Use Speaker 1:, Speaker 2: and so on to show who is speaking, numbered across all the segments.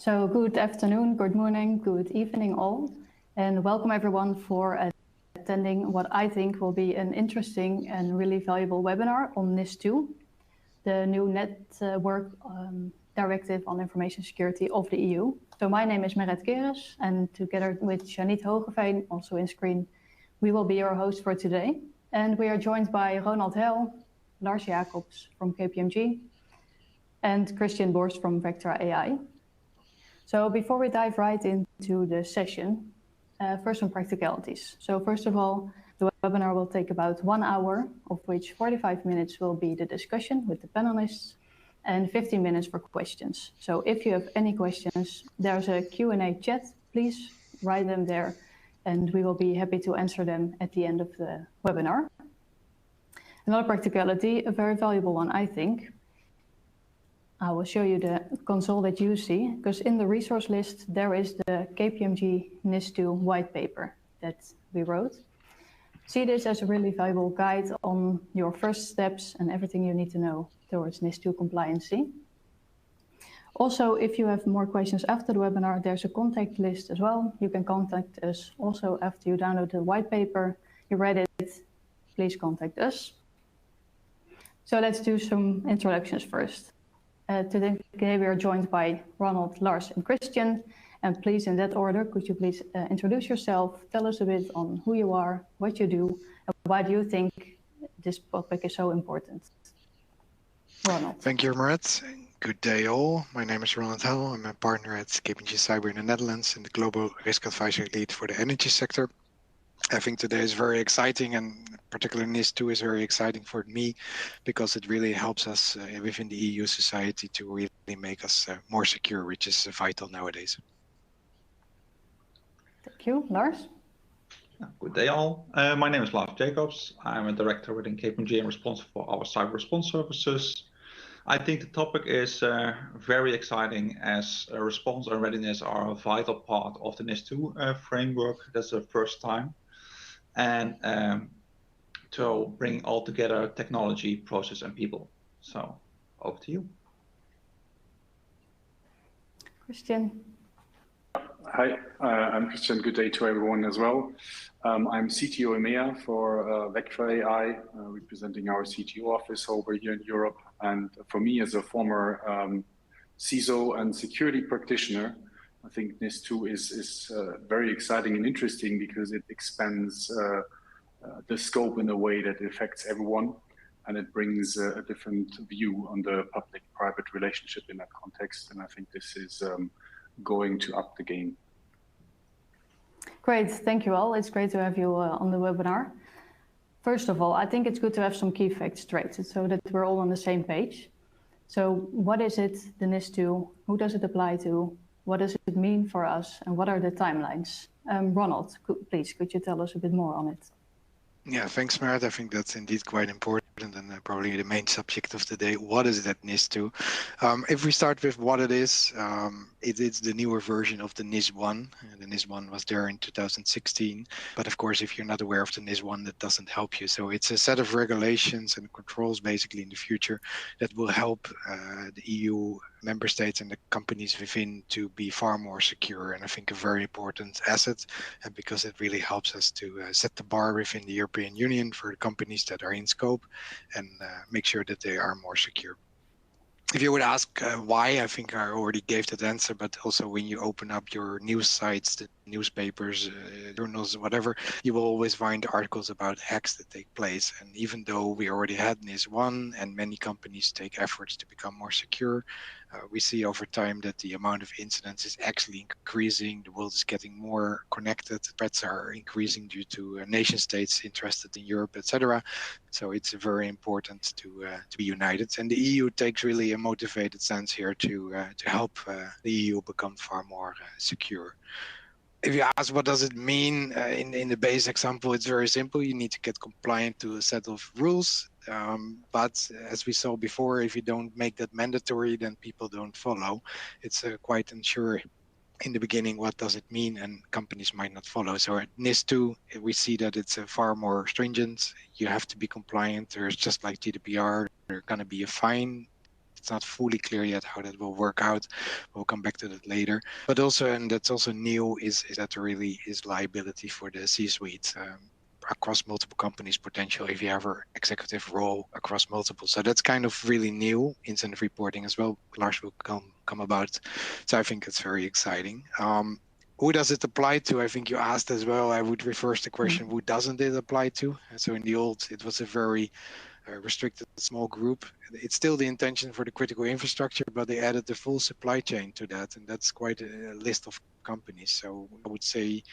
Speaker 1: So good afternoon, good morning, good evening all, and welcome everyone for attending what I think will be an interesting and really valuable webinar on NIS2, the new network directive on information security of the EU. So my name is Meret Keres, and together with Janit Hogeveen, also in screen, we will be your host for today. And we are joined by Ronald Hel, Lars Jacobs from KPMG, and Christian Borst from Vectra AI. So before we dive right into the session, first some practicalities. So first of all, the webinar will take about 1 hour, of which 45 minutes will be the discussion with the panelists and 15 minutes for questions. So if you have any questions, there's a Q&A chat. Please write them there, and we will be happy to answer them at the end of the webinar. Another practicality, a very valuable one, I think. I will show you the console that you see, because in the resource list, there is the KPMG NIS2 white paper that we wrote. See this as a really valuable guide on your first steps and everything you need to know towards NIS2 compliancy. Also, if you have more questions after the webinar, there's a contact list as well. You can contact us also after you download the white paper, you read it, please contact us. So let's do some introductions first. Today we are joined by Ronald, Lars and Christian. And please, in that order, could you please introduce yourself, tell us a bit on who you are, what you do, and why do you think this topic is so important? Ronald.
Speaker 2: Thank you, Meret. Good day all. My name is Ronald Hel. I'm a partner at KPMG Cyber in the Netherlands and the Global Risk Advisory Lead for the energy sector. I think today is very exciting, and particularly NIS2 is very exciting for me because it really helps us within the EU society to really make us more secure, which is vital nowadays.
Speaker 1: Thank you. Lars?
Speaker 3: Good day all. My name is Lars Jacobs. I'm a director within KPMG and responsible for our cyber response services. I think the topic is very exciting as response and readiness are a vital part of the NIS2 framework. That's the first time. And to bring all together technology, process, and people. So over to you.
Speaker 1: Christian.
Speaker 4: Hi, I'm Christian. Good day to everyone as well. I'm CTO EMEA for Vectra AI, representing our CTO office over here in Europe. And for me, as a former CISO and security practitioner, I think NIS2 is very exciting and interesting because it expands the scope in a way that affects everyone, and it brings a different view on the public-private relationship in that context. And I think this is going to up the game.
Speaker 1: Great, thank you all. It's great to have you on the webinar. First of all, I think it's good to have some key facts straight so that we're all on the same page. So what is it, the NIS2? Who does it apply to? What does it mean for us? And what are the timelines? Ronald, please, could you tell us a bit more on it?
Speaker 2: Yeah, thanks, Meret. I think that's indeed quite important and probably the main subject of the day. What is that NIS2? If we start with what it is the newer version of the NIS1. The NIS1 was there in 2016. But of course, if you're not aware of the NIS1, that doesn't help you. So it's a set of regulations and controls basically in the future that will help the EU member states and the companies within to be far more secure. And I think a very important asset, and because it really helps us to set the bar within the European Union for the companies that are in scope and make sure that they are more secure. If you would ask why, I think I already gave that answer, but also when you open up your news sites, the newspapers, journals, whatever, you will always find articles about hacks that take place. And even though we already had NIS1 and many companies take efforts to become more secure, we see over time that the amount of incidents is actually increasing. The world is getting more connected. Threats are increasing due to nation states interested in Europe, etc. So it's very important to be united. And the EU takes really a motivated stance here to help the EU become far more secure. If you ask what does it mean, in the base example, it's very simple. You need to get compliant to a set of rules. But as we saw before, if you don't make that mandatory, then people don't follow. It's quite unsure in the beginning, what does it mean? And companies might not follow. So at NIS2, we see that it's far more stringent. You have to be compliant. There's just like GDPR, there's going to be a fine it's not fully clear yet how that will work out. We'll come back to that later. But also, and that's also new, is that there really is liability for the C-suite across multiple companies, potential if you have an executive role across multiple. So that's kind of really new incident reporting as well. Lars will come about. So I think it's very exciting. Who does it apply to? I think you asked as well. I would reverse the question, who doesn't it apply to? And so in the old, it was a very restricted small group. It's still the intention for the critical infrastructure, but they added the full supply chain to that. And that's quite a list of companies. So I would say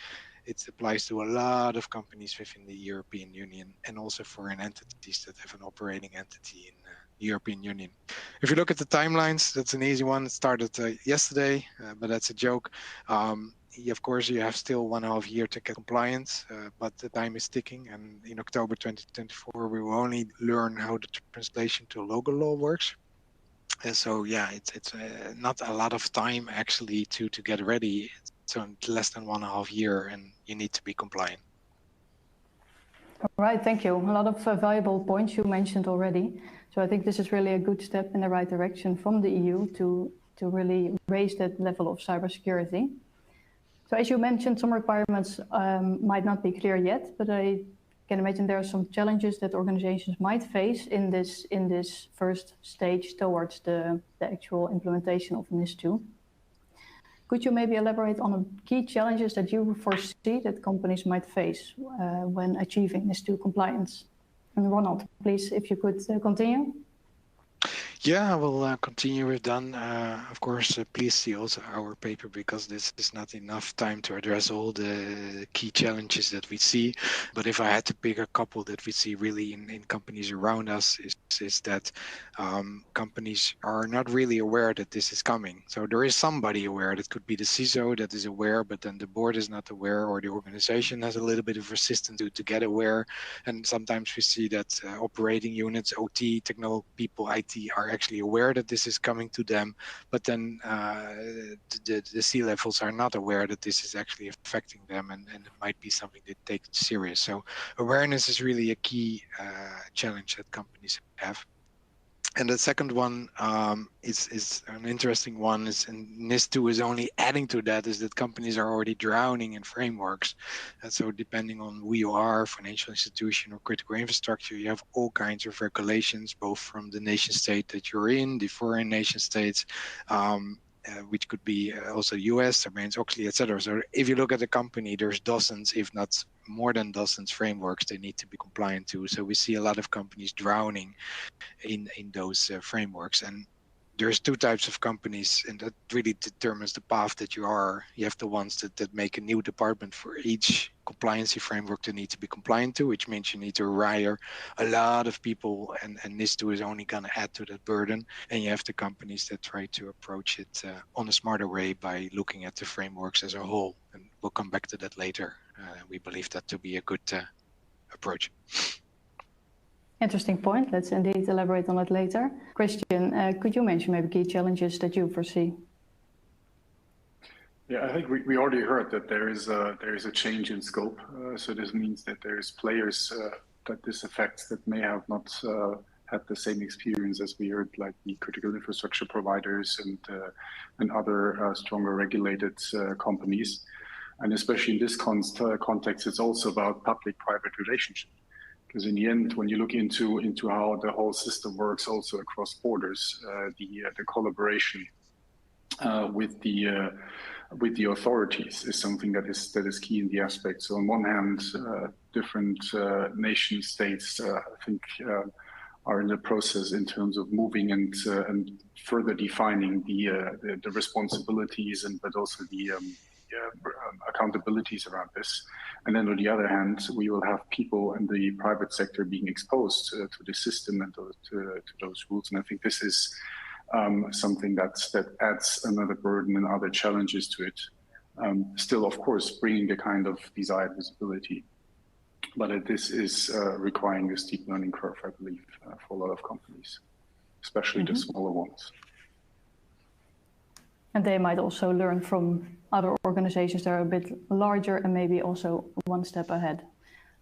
Speaker 2: it applies to a lot of companies within the European Union and also foreign entities that have an operating entity in the European Union. If you look at the timelines, that's an easy one. It started yesterday, but that's a joke. Of course, you have still 1.5 years to get compliant, but the time is ticking. And in October 2024, we will only learn how the translation to local law works. And so, yeah, it's not a lot of time actually to get ready. So less than 1.5 years, and you need to be compliant.
Speaker 1: All right, thank you. A lot of valuable points you mentioned already. So I think this is really a good step in the right direction from the EU to really raise that level of cybersecurity. So as you mentioned, some requirements might not be clear yet, but I can imagine there are some challenges that organizations might face in this first stage towards the actual implementation of NIS2. Could you maybe elaborate on the key challenges that you foresee that companies might face when achieving NIS2 compliance? And Ronald, please, if you could continue.
Speaker 2: Yeah, I will continue with Dan. Of course, please see also our paper, because this is not enough time to address all the key challenges that we see. But if I had to pick a couple that we see really in companies around us, is that companies are not really aware that this is coming. So there is somebody aware. That could be the CISO that is aware, but then the board is not aware, or the organization has a little bit of resistance to get aware. And sometimes we see that operating units, OT, technical people, IT are actually aware that this is coming to them, but then the C-levels are not aware that this is actually affecting them, and it might be something they take serious. So awareness is really a key challenge that companies have. And the second one is an interesting one, and NIS2 is only adding to that, is that companies are already drowning in frameworks. And so depending on who you are, financial institution or critical infrastructure, you have all kinds of regulations, both from the nation state that you're in, the foreign nation states, which could be also US, Sarbanes-Oxley, etc. So if you look at a company, there's dozens, if not more than dozens, frameworks they need to be compliant to. So we see a lot of companies drowning in those frameworks. And there's two types of companies, and that really determines the path that you are. You have the ones that make a new department for each compliancy framework they need to be compliant to, which means you need to hire a lot of people, and NIS2 is only going to add to that burden. And you have the companies that try to approach it on a smarter way by looking at the frameworks as a whole. And we'll come back to that later. We believe that to be a good approach.
Speaker 1: Interesting point. Let's indeed elaborate on it later. Christian, could you mention maybe key challenges that you foresee?
Speaker 4: Yeah, I think we already heard that there is a change in scope. So this means that there's players that this affects that may have not had the same experience as we heard, like the critical infrastructure providers and other stronger regulated companies. And especially in this context, it's also about public-private relationship. Because in the end, when you look into how the whole system works also across borders, the collaboration with the authorities is something that is key in the aspect. So on one hand, different nation states, I think, are in the process in terms of moving and further defining the responsibilities but also the accountabilities around this. And then on the other hand, we will have people in the private sector being exposed to the system and to those rules. And I think this is something that adds another burden and other challenges to it. Still, of course, bringing the kind of desired visibility. But this is requiring a steep learning curve, I believe, for a lot of companies, especially the smaller ones.
Speaker 1: And they might also learn from other organizations that are a bit larger and maybe also one step ahead,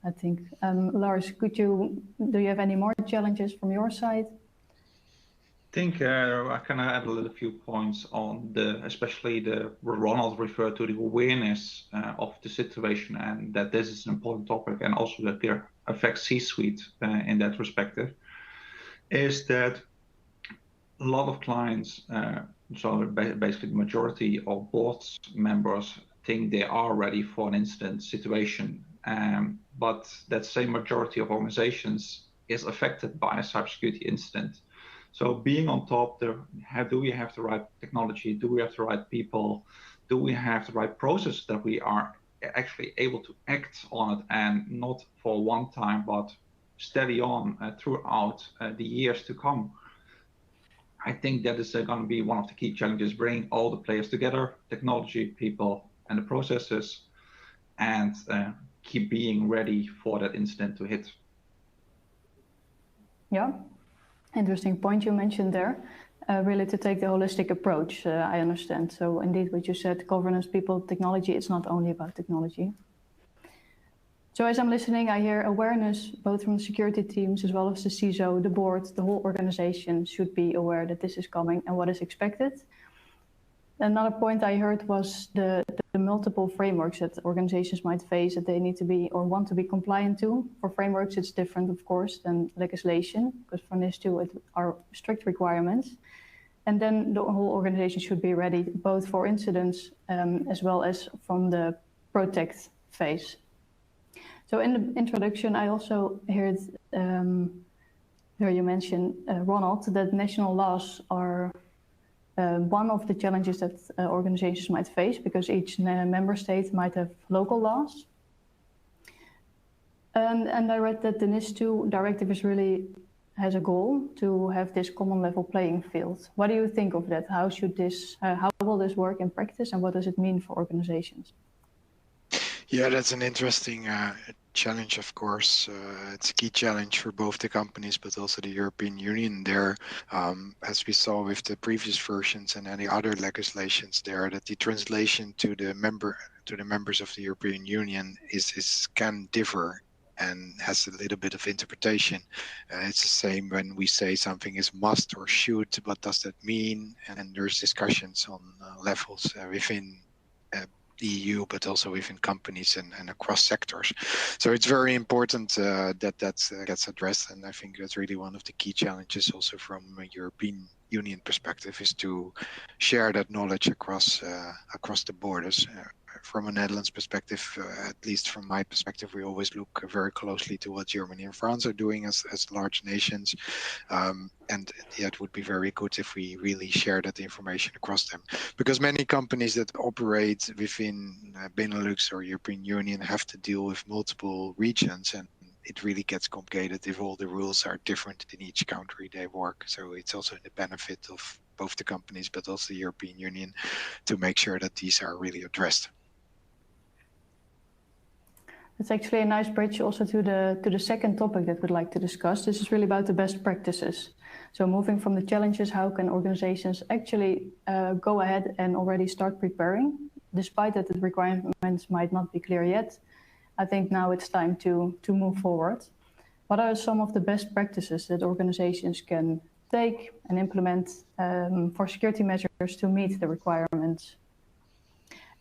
Speaker 1: I think. Lars, do you have any more challenges from your side?
Speaker 3: think I can add a little few points on especially what Ronald referred to, the awareness of the situation, and that this is an important topic, and also that there affects C-suite in that perspective, is that a lot of clients, so basically the majority of board members think they are ready for an incident situation, but that same majority of organizations is affected by a cybersecurity incident. So being on top, do we have the right technology? Do we have the right people? Do we have the right process that we are actually able to act on it, and not for one time, but steady on throughout the years to come? I think that is going to be one of the key challenges, bringing all the players together, technology, people, and the processes, and keep being ready for that incident to hit.
Speaker 1: Yeah, interesting point you mentioned there. Really to take the holistic approach, I understand. So indeed, what you said, governance, people, technology, it's not only about technology. So as I'm listening, I hear awareness, both from the security teams as well as the CISO, the board, the whole organization should be aware that this is coming and what is expected. Another point I heard was the multiple frameworks that organizations might face that they need to be or want to be compliant to. For frameworks, it's different, of course, than legislation, because for NIS2, it are strict requirements. And then the whole organization should be ready, both for incidents as well as from the protect phase. So in the introduction, I also heard where you mentioned, Ronald, that national laws are one of the challenges that organizations might face, because each member state might have local laws. And I read that the NIS2 directive has a goal to have this common level playing field. What do you think of that? How will this work in practice, and what does it mean for organizations?
Speaker 2: Yeah, that's an interesting challenge, of course. It's a key challenge for both the companies, but also the European Union there. As we saw with the previous versions and any other legislations there, that the translation to the members of the European Union can differ and has a little bit of interpretation. It's the same when we say something is must or should. What does that mean? And there's discussions on levels within the EU, but also within companies and across sectors. So it's very important that gets addressed, and I think that's really one of the key challenges also from a European Union perspective, is to share that knowledge across the borders. From a Netherlands perspective, at least from my perspective, we always look very closely to what Germany and France are doing as large nations. And yeah, it would be very good if we really share that information across them, because many companies that operate within Benelux or European Union have to deal with multiple regions, and it really gets complicated if all the rules are different in each country they work. So it's also in the benefit of both the companies, but also the European Union, to make sure that these are really addressed.
Speaker 1: It's actually a nice bridge also to the second topic that we'd like to discuss. This is really about the best practices. So moving from the challenges, how can organizations actually go ahead and already start preparing, despite that the requirements might not be clear yet? I think now it's time to move forward. What are some of the best practices that organizations can take and implement for security measures to meet the requirements?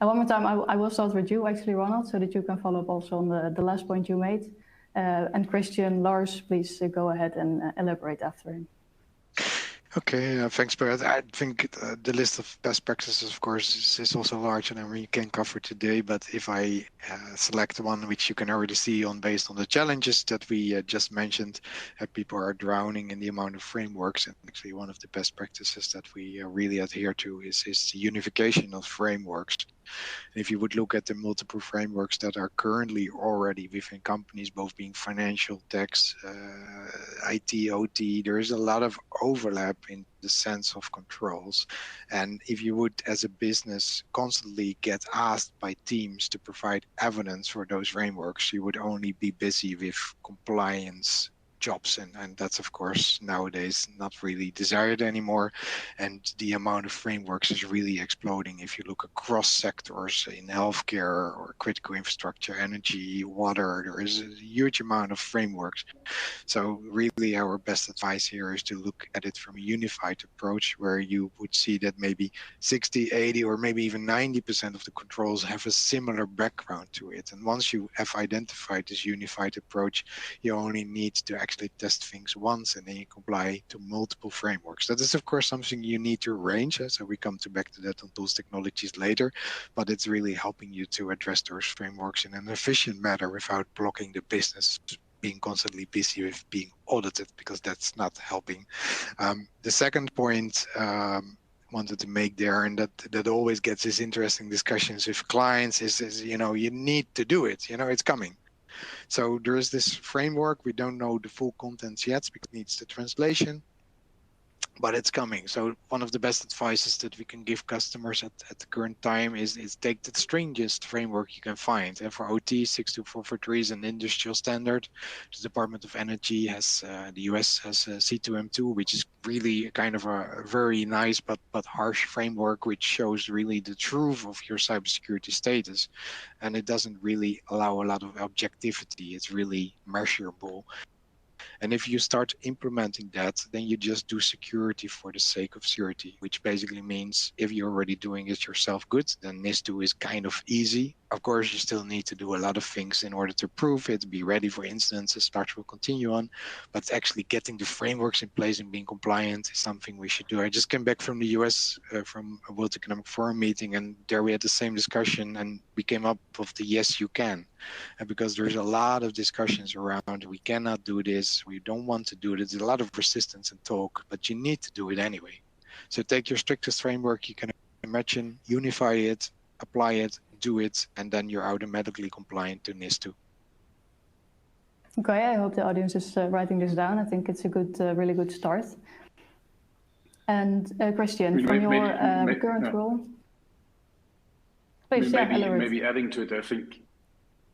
Speaker 1: And one more time, I will start with you, actually, Ronald, so that you can follow up also on the last point you made. And Christian, Lars, please go ahead and elaborate after him.
Speaker 2: Okay, thanks, Bert. I think the list of best practices, of course, is also large, and we can cover today. But if I select one which you can already see based on the challenges that we just mentioned, people are drowning in the amount of frameworks. And actually, one of the best practices that we really adhere to is the unification of frameworks. And if you would look at the multiple frameworks that are currently already within companies, both being financial, tax, IT, OT, there is a lot of overlap in the sense of controls. And if you would, as a business, constantly get asked by teams to provide evidence for those frameworks, you would only be busy with compliance jobs, and that's of course nowadays not really desired anymore. And the amount of frameworks is really exploding. If you look across sectors in healthcare or critical infrastructure, energy, water, there is a huge amount of frameworks. So really our best advice here is to look at it from a unified approach, where you would see that maybe 60, 80, or maybe even 90% of the controls have a similar background to it. And once you have identified this unified approach, you only need to actually test things once, and then you comply to multiple frameworks. That is of course something you need to arrange, so we come back to that on tools technologies later, but it's really helping you to address those frameworks in an efficient manner without blocking the business being constantly busy with being audited, because that's not helping. The second point wanted to make there, and that always gets these interesting discussions with clients, is you know, you need to do it, you know, it's coming. So there is this framework, we don't know the full contents yet because it needs the translation, but it's coming. So one of the best advices that we can give customers at the current time is take the strangest framework you can find. And for OT, 62443 is an industrial standard. The Department of Energy has, the US has C2M2, which is really kind of a very nice but harsh framework, which shows really the truth of your cybersecurity status. And it doesn't really allow a lot of objectivity. It's really measurable. And if you start implementing that, then you just do security for the sake of security, which basically means if you're already doing it yourself good, then NIS2 is kind of easy. Of course, you still need to do a lot of things in order to prove it, be ready for incidents, as Lars will continue on. But actually getting the frameworks in place and being compliant is something we should do. I just came back from the US, from a World Economic Forum meeting, and there we had the same discussion, and we came up with the yes, you can. And because there's a lot of discussions around, we cannot do this, we don't want to do it. There's a lot of resistance and talk, but you need to do it anyway. So take your strictest framework you can imagine, unify it, apply it, do it, and then you're automatically compliant to NIS2.
Speaker 1: Okay, I hope the audience is writing this down. I think it's a good, really good start. And Christian, from your current role, please,
Speaker 4: maybe adding to it, I think.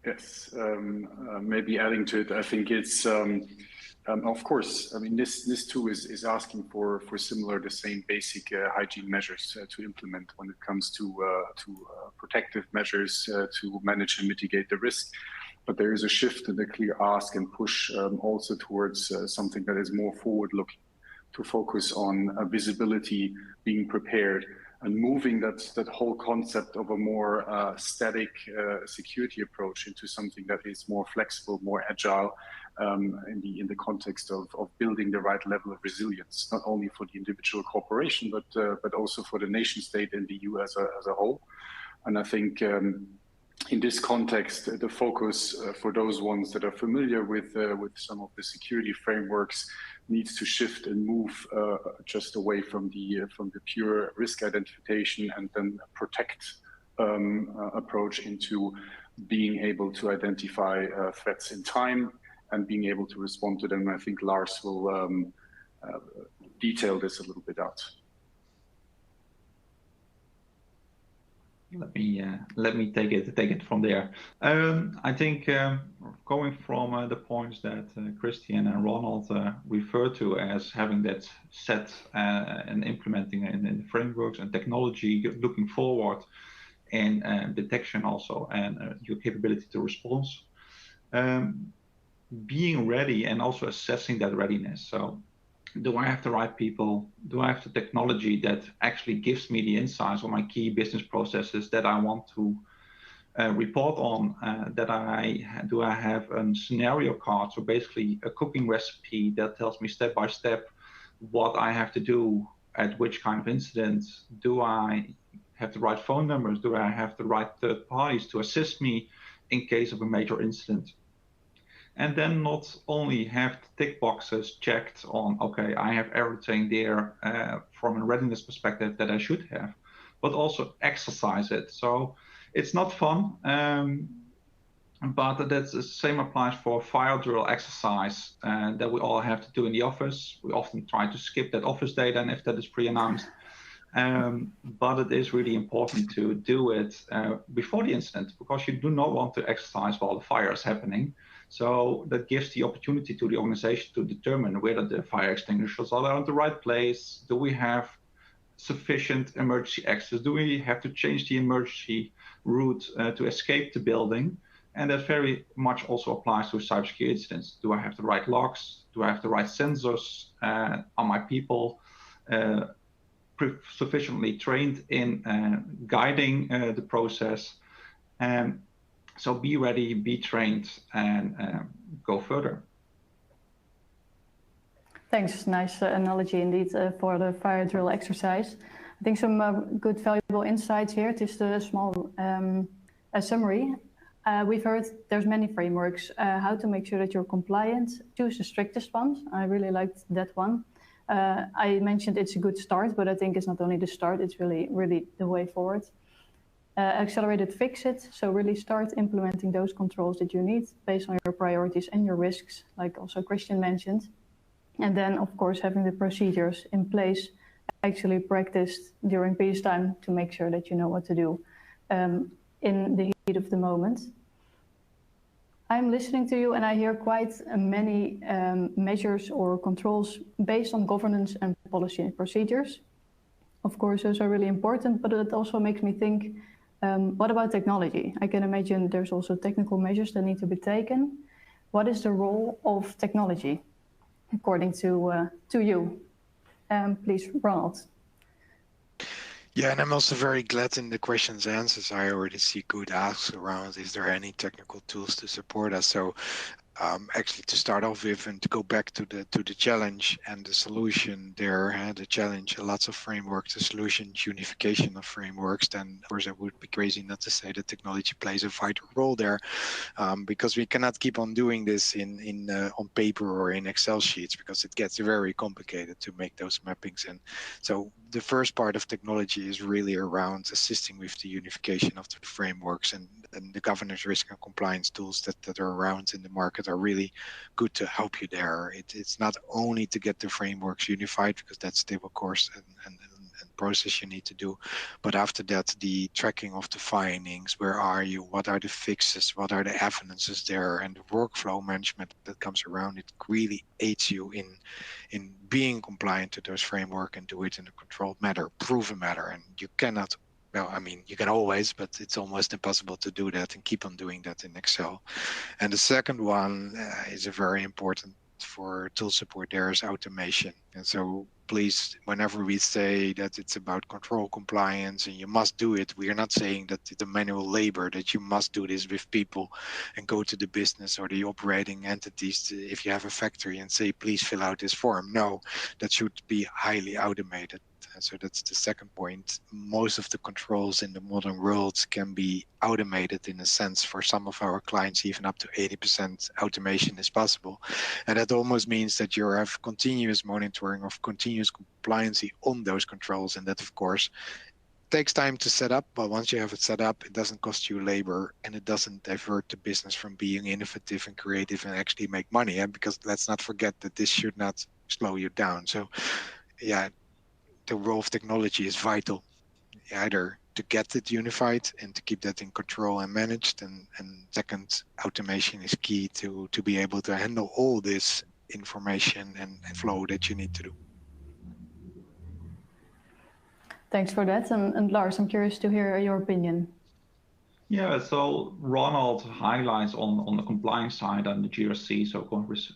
Speaker 4: Yes, maybe adding to it, I think it's, of course, I mean, NIS2 is asking for similar, the same basic hygiene measures to implement when it comes to protective measures to manage and mitigate the risk. But there is a shift and a clear ask and push also towards something that is more forward-looking, to focus on visibility, being prepared, and moving that whole concept of a more static security approach into something that is more flexible, more agile, in the context of building the right level of resilience, not only for the individual corporation, but also for the nation state and the EU as a whole. And I think in this context, the focus for those ones that are familiar with some of the security frameworks needs to shift and move just away from the pure risk identification and then protect approach into being able to identify threats in time and being able to respond to them. I think Lars will detail this a little bit out.
Speaker 3: Let me take it from there. I think going from the points that Christian and Ronald referred to as having that set and implementing in the frameworks and technology, looking forward, and detection also, and your capability to respond, being ready and also assessing that readiness. So, do I have the right people? Do I have the technology that actually gives me the insights on my key business processes that I want to report on? Do I have a scenario card, so basically a cooking recipe that tells me step by step what I have to do at which kind of incident? Do I have the right phone numbers? Do I have the right third parties to assist me in case of a major incident? And then not only have the tick boxes checked on, okay, I have everything there from a readiness perspective that I should have, but also exercise it. So it's not fun, but that's the same applies for fire drill exercise that we all have to do in the office. We often try to skip that office day then if that is pre-announced. But it is really important to do it before the incident, because you do not want to exercise while the fire is happening. So that gives the opportunity to the organization to determine whether the fire extinguishers are in the right place. Do we have sufficient emergency access? Do we have to change the emergency route to escape the building? And that very much also applies to cybersecurity incidents. Do I have the right logs? Do I have the right sensors? Are my people sufficiently trained in guiding the process? So be ready, be trained, and go further.
Speaker 1: Thanks, nice analogy indeed for the fire drill exercise. I think some good valuable insights here. Just a small summary. We've heard there's many frameworks, how to make sure that you're compliant. Choose the strictest ones. I really liked that one. I mentioned it's a good start, but I think it's not only the start, it's really the way forward. Accelerated fix it. So really start implementing those controls that you need based on your priorities and your risks, like also Christian mentioned. And then, of course, having the procedures in place, actually practiced during peacetime to make sure that you know what to do in the heat of the moment. I'm listening to you and I hear quite many measures or controls based on governance and policy and procedures. Of course, those are really important, but it also makes me think, what about technology? I can imagine there's also technical measures that need to be taken. What is the role of technology, according to you? Please, Ronald.
Speaker 2: Yeah, and I'm also very glad in the questions and answers. I already see good asks around, is there any technical tools to support us? So actually to start off with and to go back to the challenge and the solution there, the challenge, lots of frameworks, the solutions, unification of frameworks, then of course I would be crazy not to say that technology plays a vital role there, because we cannot keep on doing this on paper or in Excel sheets, because it gets very complicated to make those mappings. And so the first part of technology is really around assisting with the unification of the frameworks, and the governance, risk and compliance tools that are around in the market are really good to help you there. It's not only to get the frameworks unified, because that's still of course and process you need to do, but after that the tracking of the findings, where are you, what are the fixes, what are the evidences there, and the workflow management that comes around it really aids you in being compliant to those framework and do it in a controlled manner, proven manner. And you cannot, well, I mean, you can always, but it's almost impossible to do that and keep on doing that in Excel. And the second one is a very important for tool support there is automation. And so please, whenever we say that it's about control compliance and you must do it, we are not saying that it's a manual labor, that you must do this with people and go to the business or the operating entities if you have a factory and say, please fill out this form. No, that should be highly automated. So that's the second point. Most of the controls in the modern world can be automated in a sense. For some of our clients, even up to 80% automation is possible. And that almost means that you have continuous monitoring of continuous compliance on those controls. And that, of course, takes time to set up, but once you have it set up, it doesn't cost you labor and it doesn't divert the business from being innovative and creative and actually make money. Because let's not forget that this should not slow you down. So yeah, the role of technology is vital, either to get it unified and to keep that in control and managed. And second, automation is key to be able to handle all this information and flow that you need to do.
Speaker 1: Thanks for that. And Lars, I'm curious to hear your opinion.
Speaker 3: Yeah, so Ronald highlights on the compliance side and the GRC, so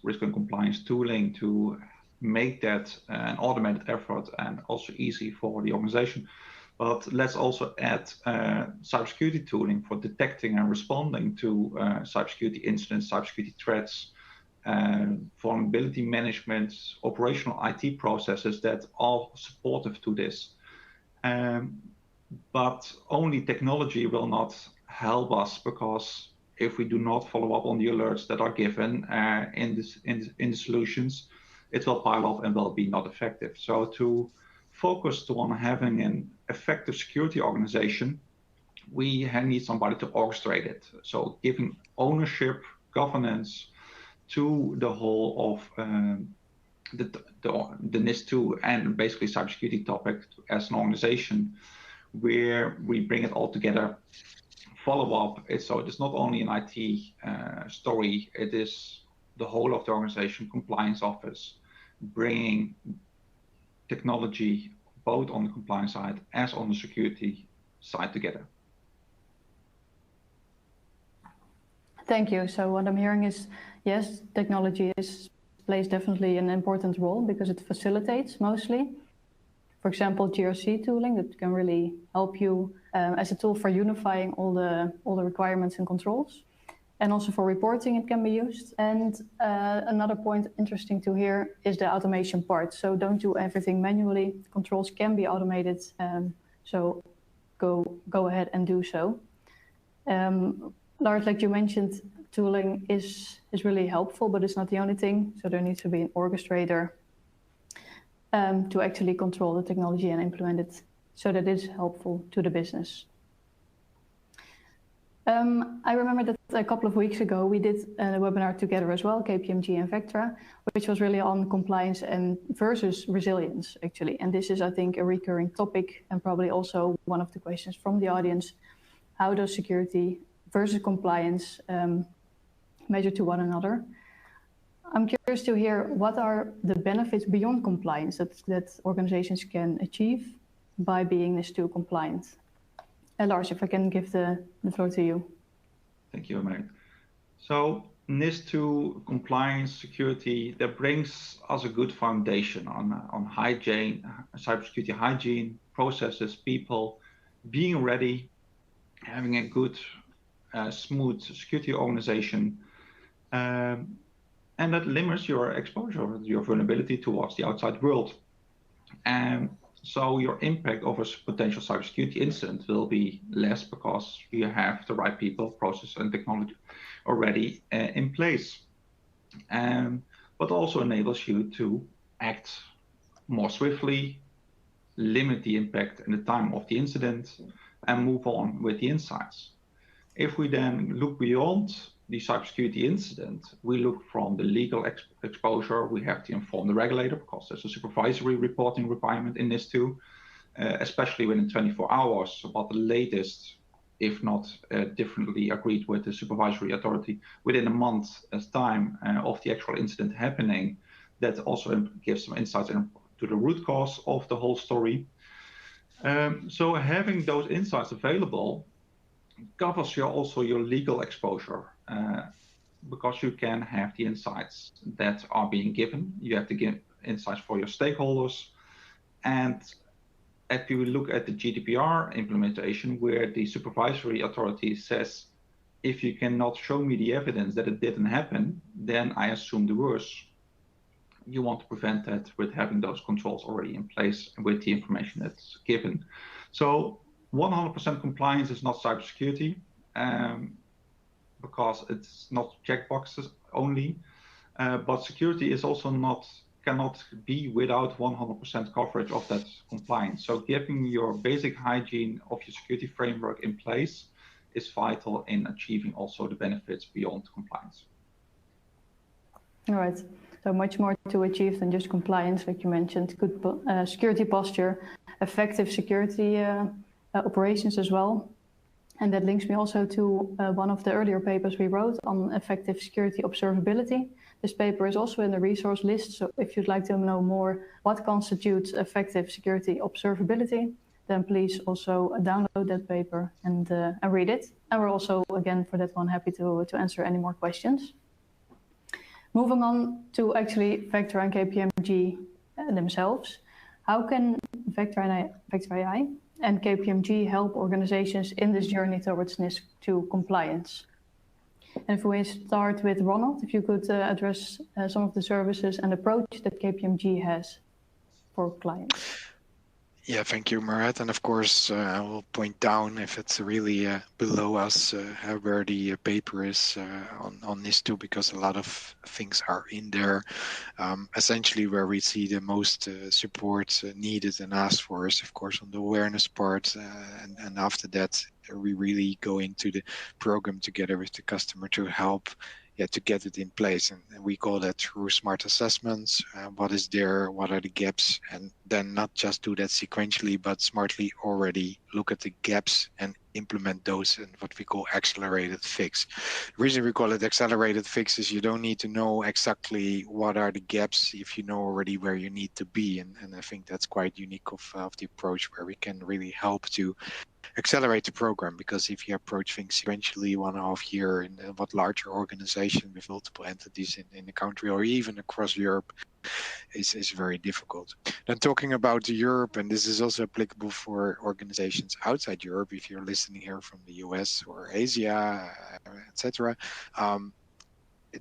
Speaker 3: risk and compliance tooling, to make that an automated effort and also easy for the organization. But let's also add cybersecurity tooling for detecting and responding to cybersecurity incidents, cybersecurity threats, vulnerability management, operational IT processes that are supportive to this. But only technology will not help us, because if we do not follow up on the alerts that are given in the solutions, it will pile up and will be not effective. So to focus on having an effective security organization, we need somebody to orchestrate it. So giving ownership, governance to the whole of the NIS2 and basically cybersecurity topic as an organization, where we bring it all together follow-up, so it's not only an IT story, it is the whole of the organization compliance office bringing technology both on the compliance side as on the security side together.
Speaker 1: Thank you. So what I'm hearing is, yes, technology plays definitely an important role because it facilitates mostly. For example, GRC tooling that can really help you as a tool for unifying all the requirements and controls. And also for reporting, it can be used. And another point interesting to hear is the automation part. So don't do everything manually. Controls can be automated. So go ahead and do so. Lars, like you mentioned, tooling is really helpful, but it's not the only thing. So there needs to be an orchestrator to actually control the technology and implement it so that it's helpful to the business. I remember that a couple of weeks ago, we did a webinar together as well, KPMG and Vectra, which was really on compliance and versus resilience, actually. And this is, I think, a recurring topic and probably also one of the questions from the audience. How does security versus compliance measure to one another? I'm curious to hear what are the benefits beyond compliance that organizations can achieve by being NIS2 compliant. Lars, if I can give the floor to you.
Speaker 3: Thank you, Mary. So NIS2 compliance security, that brings us a good foundation on hygiene, cybersecurity hygiene, processes, people, being ready, having a good, smooth security organization, and that limits your exposure, your vulnerability towards the outside world. So your impact of a potential cybersecurity incident will be less because you have the right people, process, and technology already in place. But also enables you to act more swiftly, limit the impact and the time of the incident, and move on with the insights. If we then look beyond the cybersecurity incident, we look from the legal exposure. We have to inform the regulator because there's a supervisory reporting requirement in NIS2, especially within 24 hours, about the latest, if not differently agreed with the supervisory authority within a month's time of the actual incident happening. That also gives some insights into the root cause of the whole story. So having those insights available covers also your legal exposure because you can have the insights that are being given. You have to give insights for your stakeholders. And if you look at the GDPR implementation, where the supervisory authority says, if you cannot show me the evidence that it didn't happen, then I assume the worst. You want to prevent that with having those controls already in place with the information that's given. So 100% compliance is not cybersecurity because it's not checkboxes only, but security is also cannot be without 100% coverage of that compliance. So giving your basic hygiene of your security framework in place is vital in achieving also the benefits beyond compliance.
Speaker 1: All right. So much more to achieve than just compliance, like you mentioned, good security posture, effective security operations as well. And that links me also to one of the earlier papers we wrote on effective security observability. This paper is also in the resource list. So if you'd like to know more what constitutes effective security observability, then please also download that paper and read it. And we're also, again, for that one, happy to answer any more questions. Moving on to actually Vectra and KPMG themselves. How can Vectra AI and KPMG help organizations in this journey towards NIS2 compliance? And if we start with Ronald, if you could address some of the services and approach that KPMG has for clients.
Speaker 2: Yeah, thank you, Murat. And of course, I will point down if it's really below us where the paper is on NIS2, because a lot of things are in there. Essentially, where we see the most support needed and asked for is, of course, on the awareness part. And after that, we really go into the program together with the customer to help to get it in place. And we call that through smart assessments. What is there? What are the gaps? And then not just do that sequentially, but smartly already look at the gaps and implement those in what we call accelerated fix. The reason we call it accelerated fix is you don't need to know exactly what are the gaps if you know already where you need to be. And I think that's quite unique of the approach, where we can really help to accelerate the program, because if you approach things eventually 1.5 year in a what larger organization with multiple entities in the country or even across Europe is very difficult. Then talking about Europe, and this is also applicable for organizations outside Europe, if you're listening here from the US or Asia, etc.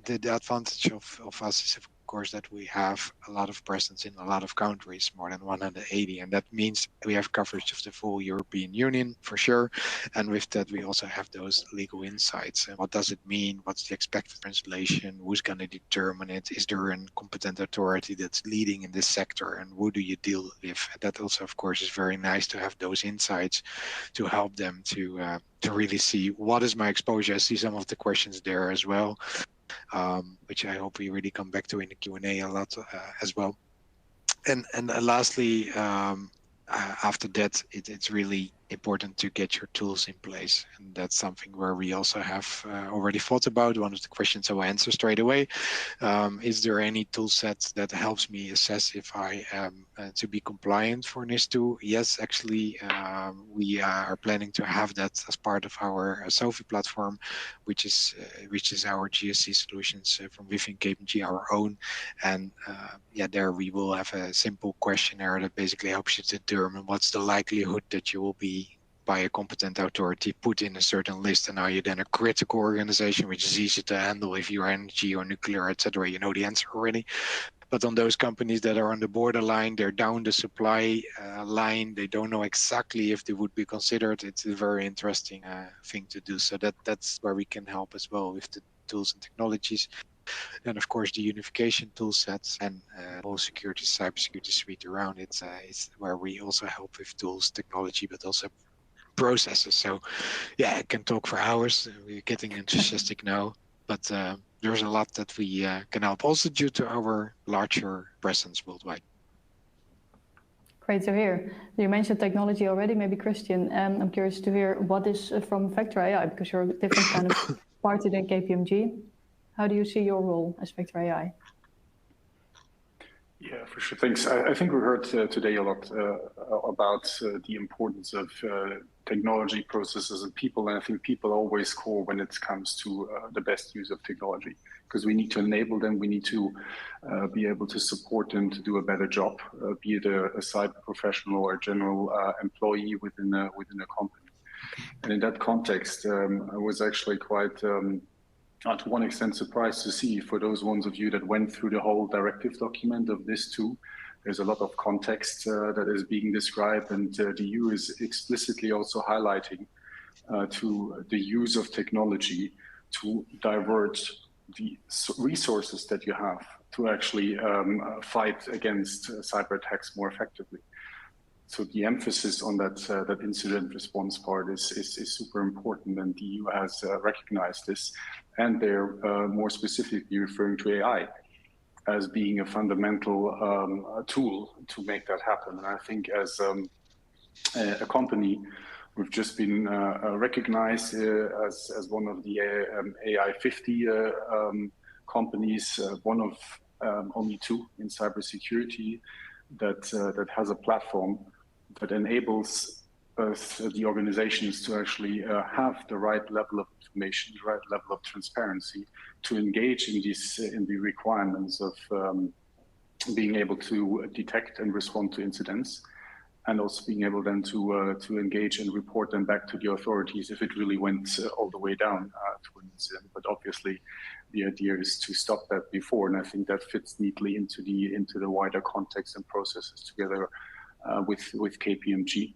Speaker 2: The advantage of us is, of course, that we have a lot of presence in a lot of countries, more than 180, and that means we have coverage of the full European Union for sure. And with that, we also have those legal insights. And what does it mean? What's the expected translation? Who's going to determine it? Is there a competent authority that's leading in this sector? And who do you deal with? That also, of course, is very nice to have those insights to help them to really see what is my exposure. I see some of the questions there as well. Which I hope we really come back to in the Q&A a lot as well. And lastly, after that, it's really important to get your tools in place. And that's something where we also have already thought about. One of the questions I will answer straight away. Is there any tool set that helps me assess if I am to be compliant for NIS2? Yes, actually, we are planning to have that as part of our SOFI platform, which is our GSC solutions from within KPMG, our own. And there we will have a simple questionnaire that basically helps you to determine what's the likelihood that you will be, by a competent authority, put in a certain list. And are you then a critical organization, which is easy to handle if you're energy or nuclear, etc. You know the answer already. But on those companies that are on the borderline, they're down the supply line, they don't know exactly if they would be considered. It's a very interesting thing to do. So that's where we can help as well with the tools and technologies. And of course, the unification tool sets and all security, cybersecurity suite around it is where we also help with tools, technology, but also processes. So yeah, I can talk for hours. We're getting enthusiastic now, but there's a lot that we can help, also due to our larger presence worldwide.
Speaker 1: Great to hear. You mentioned technology already. Maybe Christian, I'm curious to hear what is from Vector AI, because you're a different kind of party than KPMG. How do you see your role as Vector AI?
Speaker 4: Yeah, for sure. Thanks. I think we heard today a lot about the importance of technology, processes, and people. And I think people always core when it comes to the best use of technology, because we need to enable them. We need to be able to support them to do a better job, be it a cyber professional or a general employee within a company. And in that context, I was actually quite to one extent surprised to see, for those ones of you that went through the whole directive document of NIS2, there's a lot of context that is being described, and the EU is explicitly also highlighting to the use of technology to divert the resources that you have to actually fight against cyber attacks more effectively. So the emphasis on that incident response part is super important, and the EU has recognized this, and they're more specifically referring to AI as being a fundamental tool to make that happen. And I think as a company, we've just been recognized as one of the AI 50 companies, one of only 2 in cybersecurity that has a platform that enables the organizations to actually have the right level of information, the right level of transparency, to engage in the requirements of being able to detect and respond to incidents, and also being able then to engage and report them back to the authorities if it really went all the way down to an incident. But obviously, the idea is to stop that before, and I think that fits neatly into the wider context and processes together with KPMG,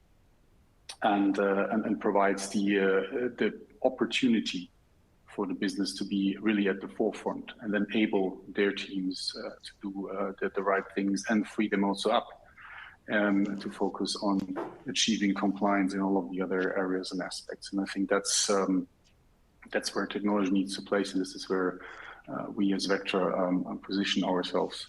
Speaker 4: and provides the opportunity for the business to be really at the forefront and enable their teams to do the right things, and free them also up to focus on achieving compliance in all of the other areas and aspects. And I think that's where technology needs to place, and this is where we as Vector position ourselves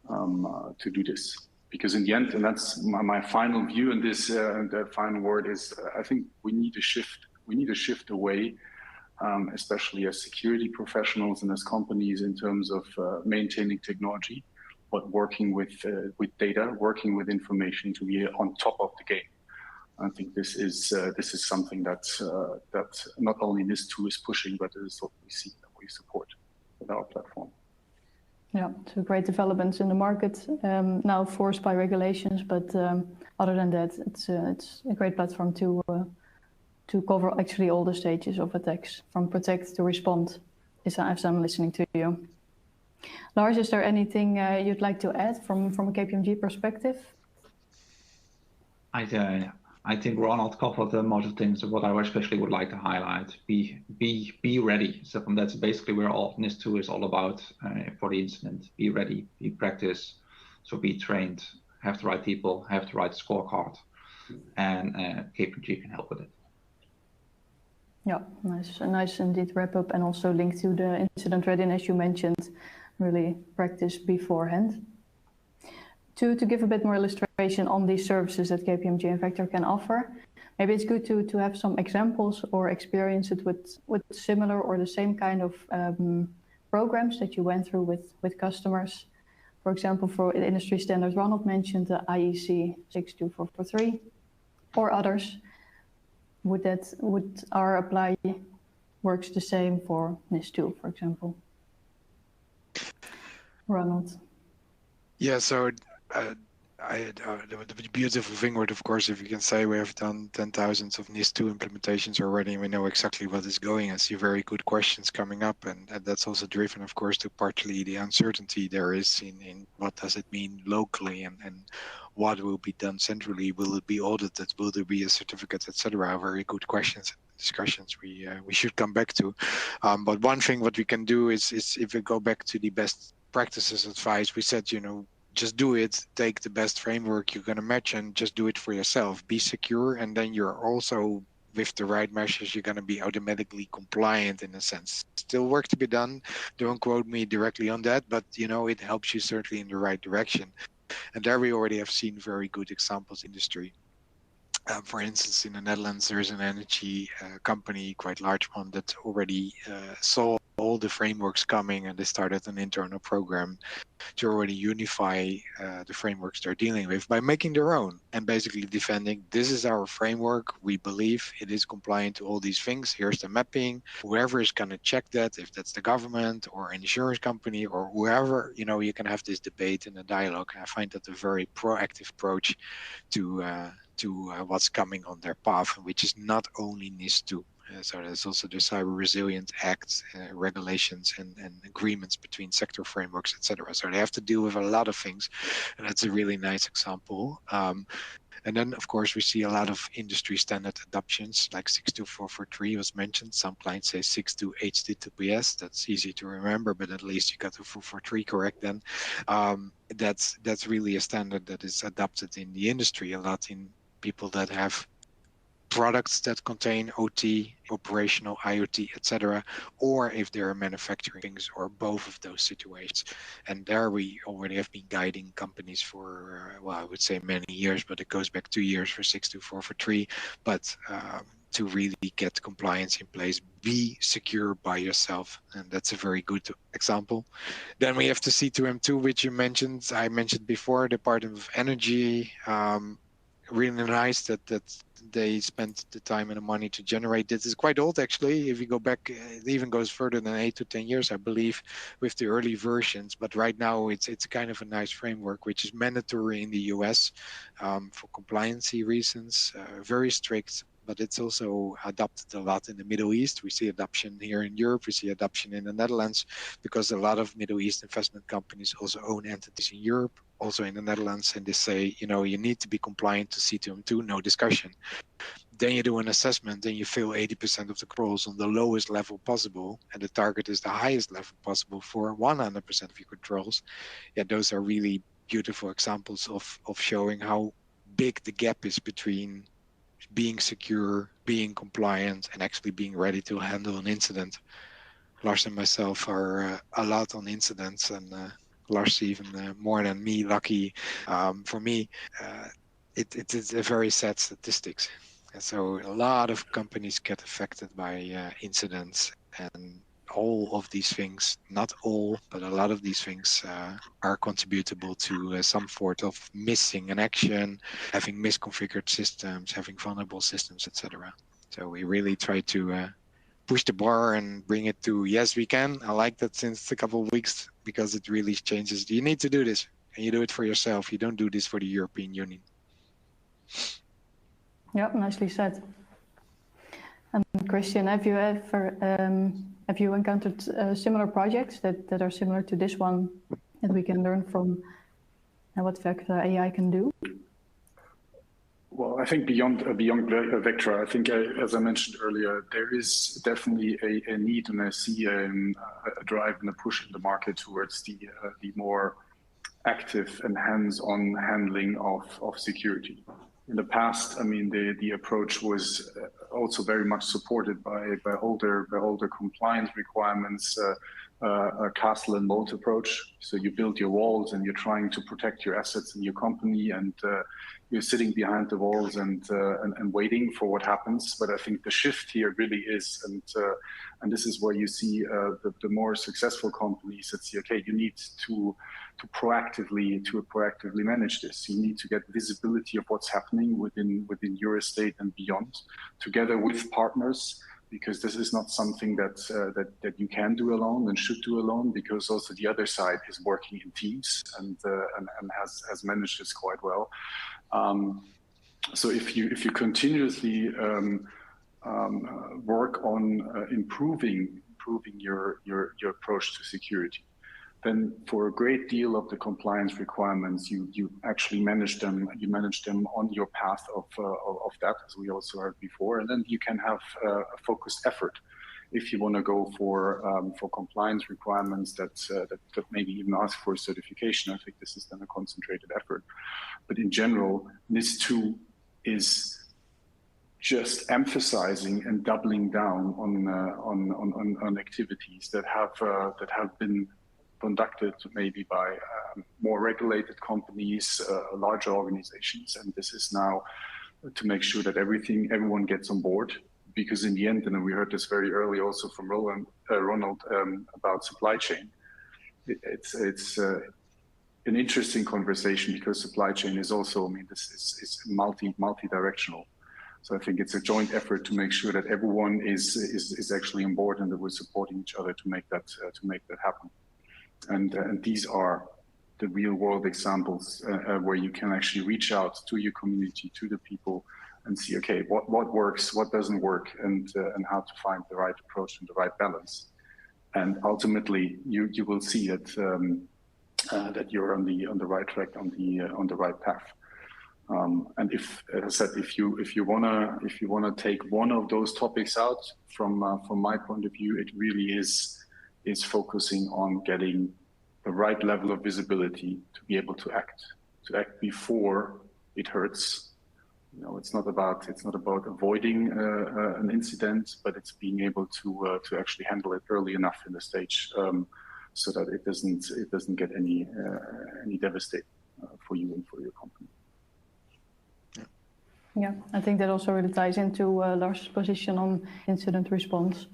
Speaker 4: to do this. Because in the end, and that's my final view in this, the final word is, I think we need to shift. We need to shift away, especially as security professionals and as companies, in terms of maintaining technology, but working with data, working with information to be on top of the game. I think this is something that not only NIS2 is pushing, but it is what we see, that we support with our platform.
Speaker 1: Yeah, so great developments in the market, now forced by regulations, but other than that, it's a great platform to cover actually all the stages of attacks, from protect to respond, as I'm listening to you. Lars, is there anything you'd like to add from a KPMG perspective?
Speaker 3: I think Ronald covered most of the things. What I especially would like to highlight: be ready. So that's basically where all NIS2 is all about for the incident. Be ready, be practice. So be trained, have the right people, have the right scorecard, and KPMG can help with it.
Speaker 1: Yeah, nice, a nice indeed wrap up, and also linked to the incident readiness you mentioned. Really practice beforehand. To give a bit more illustration on these services that KPMG and Vector can offer, maybe it's good to have some examples or experience it with similar or the same kind of programs that you went through with customers. For example, for the industry standards, Ronald mentioned the IEC 62443 or others. Would our apply works the same for NIS2, for example? Ronald.
Speaker 2: Yeah, so the beautiful thing would, of course, if you can say we have done 10,000s of NIS2 implementations already, and we know exactly what is going. I see very good questions coming up, and that's also driven, of course, to partly the uncertainty there is in what does it mean locally, and what will be done centrally. Will it be audited? Will there be a certificate, etc.? Very good questions, discussions we should come back to. But one thing what we can do is if we go back to the best practices advice, we said, just do it, take the best framework you can imagine, just do it for yourself, be secure, and then you're also, with the right measures, you're going to be automatically compliant in a sense. Still work to be done, don't quote me directly on that, but it helps you certainly in the right direction. And there we already have seen very good examples in industry. For instance, in the Netherlands, there's an energy company, quite large one, that already saw all the frameworks coming, and they started an internal program to already unify the frameworks they're dealing with by making their own and basically defending, this is our framework, we believe it is compliant to all these things, here's the mapping, whoever is going to check that, if that's the government or an insurance company or whoever, you can have this debate and a dialogue. I find that a very proactive approach to what's coming on their path, which is not only NIS2. So there's also the Cyber Resilience Act, regulations and agreements between sector frameworks, etc. So they have to deal with a lot of things, and that's a really nice example. And then, of course, we see a lot of industry standard adoptions, like 62443 was mentioned. Some clients say 62HTTPS. That's easy to remember, but at least you got the 443 correct then. That's really a standard that is adopted in the industry a lot, in people that have products that contain OT, operational IoT, etc., or if they're manufacturing things, or both of those situations. And there we already have been guiding companies for, I would say many years, but it goes back 2 years for 62443. But to really get compliance in place, be secure by yourself, and that's a very good example. Then we have the C2M2, which you mentioned. I mentioned before, the part of energy. Really nice that they spent the time and the money to generate this. It's quite old, actually. If you go back, it even goes further than 8 to 10 years, I believe, with the early versions. But right now, it's kind of a nice framework, which is mandatory in the US for compliancy reasons, very strict. But it's also adopted a lot in the Middle East. We see adoption here in Europe. We see adoption in the Netherlands, because a lot of Middle East investment companies also own entities in Europe, also in the Netherlands, and they say, you need to be compliant to C2M2, no discussion. Then you do an assessment, and you fail 80% of the controls on the lowest level possible, and the target is the highest level possible for 100% of your controls. Yeah, those are really beautiful examples of showing how big the gap is between being secure, being compliant, and actually being ready to handle an incident. Lars and myself are a lot on incidents, and Lars even more than me lucky. For me, it is a very sad statistics. And so a lot of companies get affected by incidents, and all of these things, not all, but a lot of these things are contributable to some sort of missing an action, having misconfigured systems, having vulnerable systems, etc. So we really try to push the bar and bring it to yes, we can. I like that since a couple of weeks because it really changes. You need to do this, and you do it for yourself. You don't do this for the European Union.
Speaker 1: Yeah, nicely said. Christian, have you encountered similar projects that are similar to this one that we can learn from what Vectra AI can do?
Speaker 4: Well, I think beyond Vectra, I think as I mentioned earlier, there is definitely a need, and I see a drive and a push in the market towards the more active and hands-on handling of security. In the past, I mean, the approach was also very much supported by older compliance requirements, a castle and moat approach. So you build your walls and you're trying to protect your assets in your company, and you're sitting behind the walls and waiting for what happens. But I think the shift here really is, and this is where you see the more successful companies that see, okay, you need to proactively manage this. You need to get visibility of what's happening within your estate and beyond, together with partners, because this is not something that you can do alone and should do alone, because also the other side is working in teams and has managed this quite well. So if you continuously work on improving your approach to security, then for a great deal of the compliance requirements, you actually manage them. You manage them on your path of that, as we also heard before, and then you can have a focused effort. If you want to go for compliance requirements that maybe even ask for certification, I think this is then a concentrated effort. But in general, NIS2 is just emphasizing and doubling down on activities that have been conducted maybe by more regulated companies, larger organizations, and this is now to make sure that everyone gets on board. Because in the end, and we heard this very early also from Ronald about supply chain, it's an interesting conversation, because supply chain is also, I mean, this is multi-directional. So I think it's a joint effort to make sure that everyone is actually on board and that we're supporting each other to make that happen. And these are the real world examples where you can actually reach out to your community, to the people, and see, okay, what works, what doesn't work, and how to find the right approach and the right balance. And ultimately, you will see that that you're on the right track, on the right path. And if, as I said, if you wanna take one of those topics out from my point of view, it really is focusing on getting the right level of visibility to be able to act before it hurts. You know, it's not about avoiding an incident, but it's being able to actually handle it early enough in the stage, so that it doesn't get any devastating for you and for your company.
Speaker 1: Yeah, I think that also really ties into Lars' position on incident response.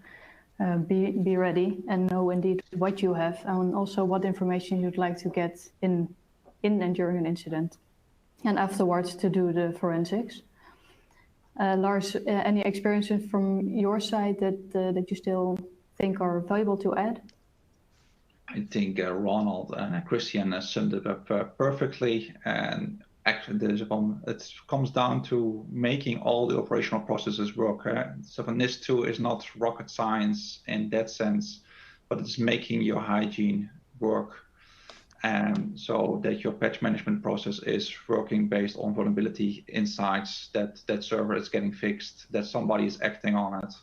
Speaker 1: Be ready and know indeed what you have, and also what information you'd like to get in and during an incident, and afterwards to do the forensics. Lars, any experiences from your side that you still think are valuable to add?
Speaker 3: I think Ronald and Christian summed it up perfectly. And actually, it comes down to making all the operational processes work. So NIS2 is not rocket science in that sense, but it's making your hygiene work, and so that your patch management process is working based on vulnerability insights, that server is getting fixed, that somebody is acting on it.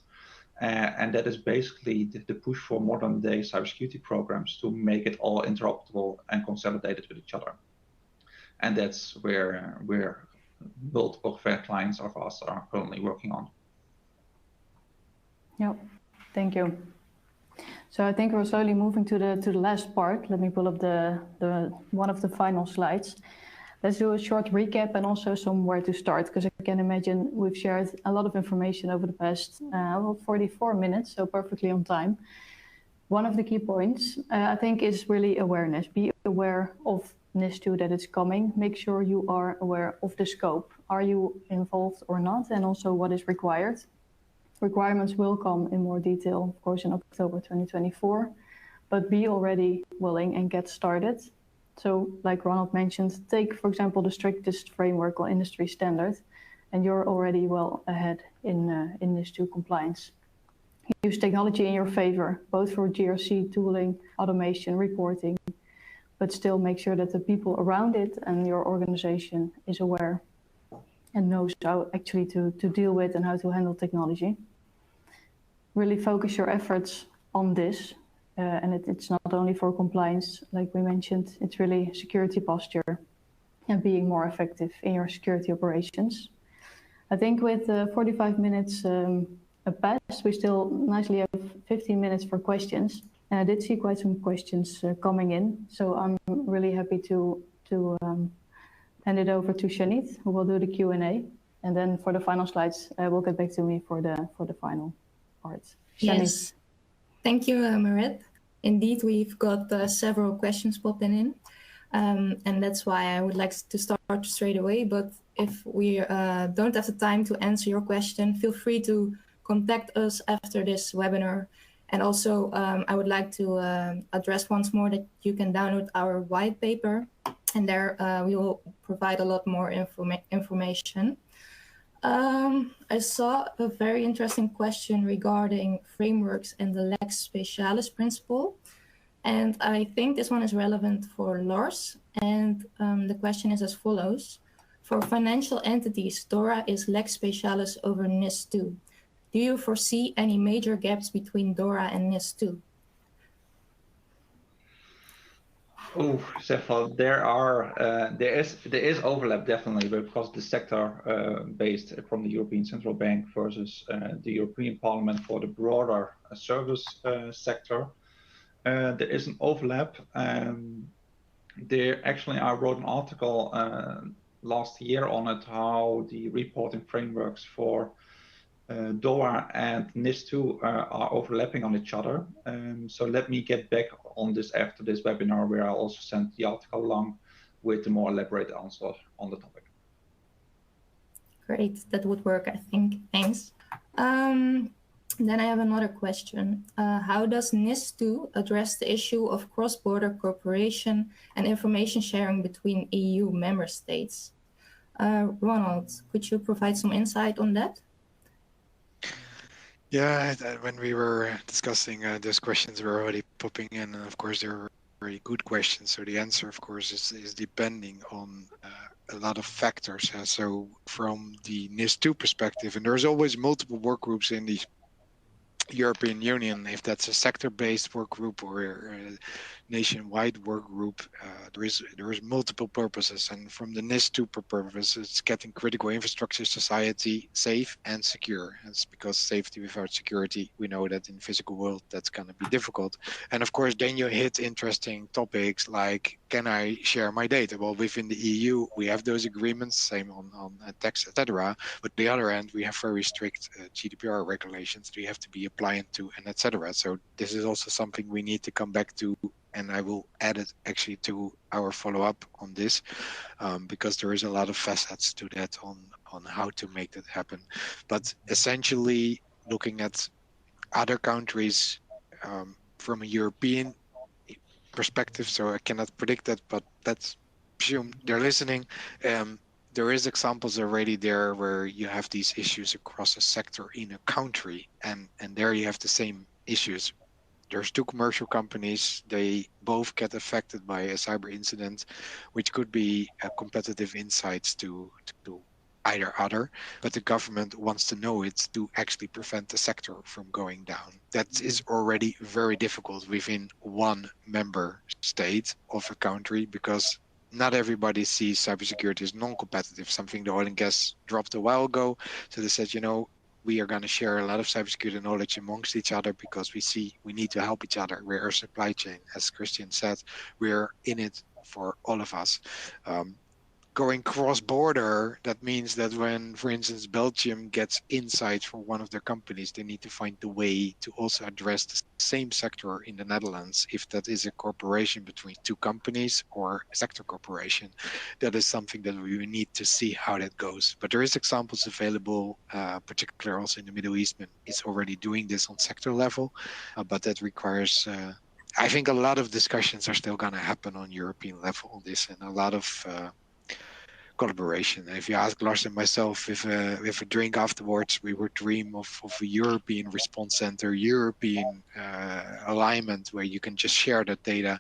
Speaker 3: And that is basically the push for modern day cybersecurity programs to make it all interoperable and consolidated with each other. And that's where multiple clients of us are currently working on.
Speaker 1: Yep, thank you. So I think we're slowly moving to the last part. Let me pull up the one of the final slides. Let's do a short recap and also somewhere to start, because I can imagine we've shared a lot of information over the past 44 minutes, so perfectly on time. One of the key points, I think, is really awareness. Be aware of NIS2, that it's coming. Make sure you are aware of the scope. Are you involved or not? And also what is required. Requirements will come in more detail, of course, in October 2024, but be already willing and get started. So like Ronald mentioned, take, for example, the strictest framework or industry standard, and you're already well ahead in NIS2 compliance. Use technology in your favor, both for GRC tooling, automation, reporting, but still make sure that the people around it and your organization is aware and knows how actually to deal with and how to handle technology. Really focus your efforts on this. And it's not only for compliance, like we mentioned, it's really security posture and being more effective in your security operations. I think with 45 minutes past, we still nicely have 15 minutes for questions. And I did see quite some questions coming in. So I'm really happy to hand it over to Shanit, who will do the Q&A. And then for the final slides, we'll get back to me for the final part. Shanit.
Speaker 5: Yes. Thank you, Marit. Indeed, we've got several questions popping in, and that's why I would like to start straight away. But if we don't have the time to answer your question, feel free to contact us after this webinar. And also, I would like to address once more that you can download our white paper, and there we will provide a lot more information. I saw a very interesting question regarding frameworks and the lex specialis principle. And I think this one is relevant for Lars. And the question is as follows. For financial entities, DORA is lex specialis over NIS2. Do you foresee any major gaps between DORA and NIS2?
Speaker 3: Oh, Stefan, there is overlap definitely, because the sector based from the European Central Bank versus the European Parliament for the broader service sector, there is an overlap. Actually, I wrote an article last year on it, how the reporting frameworks for DORA and NIS2 are overlapping on each other. So let me get back on this after this webinar, where I'll also send the article along with a more elaborate answer on the topic.
Speaker 5: Great, that would work, I think. Thanks. Then I have another question. How does NIS2 address the issue of cross-border cooperation and information sharing between EU member states? Ronald, could you provide some insight on that?
Speaker 2: Yeah, when we were discussing those questions were already popping in, and of course they're very good questions. So the answer, of course, is depending on a lot of factors. So from the NIS2 perspective, and there's always multiple work groups in the European Union, if that's a sector-based work group or a nationwide work group, there is multiple purposes. And from the NIS2 purpose, it's getting critical infrastructure society safe and secure. It's because safety without security, we know that in physical world that's going to be difficult. And of course, then you hit interesting topics like, can I share my data? Well, within the EU, we have those agreements, same on tax, etc. But on the other end, we have very strict GDPR regulations that we have to be appliant to, and etc. So this is also something we need to come back to, and I will add it actually to our follow-up on this, because there is a lot of facets to that on how to make that happen. But essentially, looking at other countries from a European perspective, so I cannot predict that, but let's assume they're listening. There is examples already there where you have these issues across a sector in a country, and there you have the same issues. There's two commercial companies, they both get affected by a cyber incident, which could be competitive insights to either other, but the government wants to know it to actually prevent the sector from going down. That is already very difficult within one member state of a country, because not everybody sees cybersecurity as non-competitive, something the oil and gas dropped a while ago. So they said, you know, we are going to share a lot of cybersecurity knowledge amongst each other because we see we need to help each other. We're a supply chain, as Christian said. We're in it for all of us. Going cross-border, that means that when, for instance, Belgium gets insights from one of their companies, they need to find the way to also address the same sector in the Netherlands. If that is a corporation between two companies or a sector corporation, that is something that we need to see how that goes. But there is examples available, particularly also in the Middle East, and it's already doing this on sector level, but that requires I think a lot of discussions are still going to happen on European level on this, and a lot of collaboration. If you ask Lars and myself if a drink afterwards, we would dream of a European response center, European alignment where you can just share that data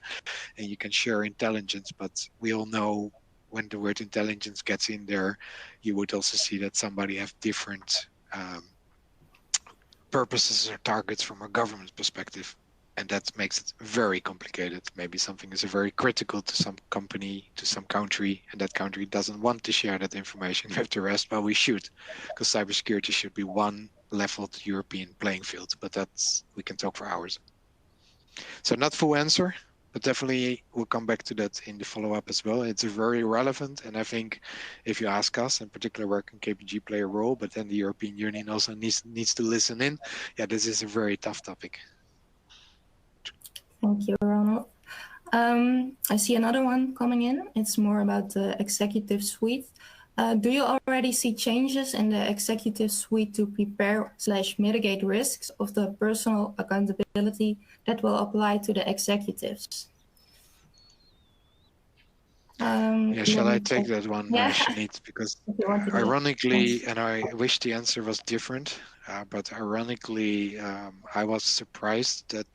Speaker 2: and you can share intelligence. But we all know when the word intelligence gets in there, you would also see that somebody have different purposes or targets from a government perspective. And that makes it very complicated. Maybe something is very critical to some company, to some country, and that country doesn't want to share that information with the rest. Well, we should, because cybersecurity should be one leveled European playing field. But that's, we can talk for hours. So not full answer, but definitely we'll come back to that in the follow-up as well. It's very relevant, and I think if you ask us, in particular, where can KPMG play a role, but then the European Union also needs to listen in. Yeah, this is a very tough topic.
Speaker 5: Thank you, Ronald. I see another one coming in. It's more about the executive suite. Do you already see changes in the executive suite to prepare/mitigate risks of the personal accountability that will apply to the executives?
Speaker 2: Shall I take that one,
Speaker 5: Yeah.
Speaker 2: Shanit? Because ironically, and I wish the answer was different, but ironically, I was surprised that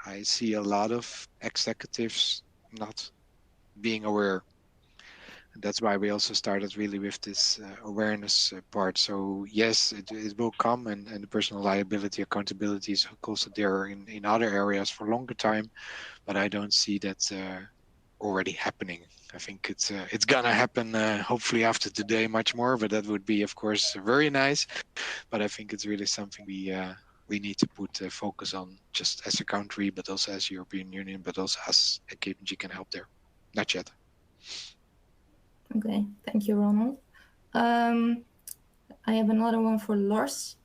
Speaker 2: I see a lot of executives not being aware. And that's why we also started really with this awareness part. So yes, it will come, and the personal liability accountability is also there in other areas for a longer time, but I don't see that already happening. I think it's gonna happen hopefully after today much more, but that would be of course very nice. But I think it's really something we need to put focus on, just as a country, but also as European Union, but also as a KPMG can help there. Not yet.
Speaker 5: Okay, thank you, Ronald. I have another one for Lars.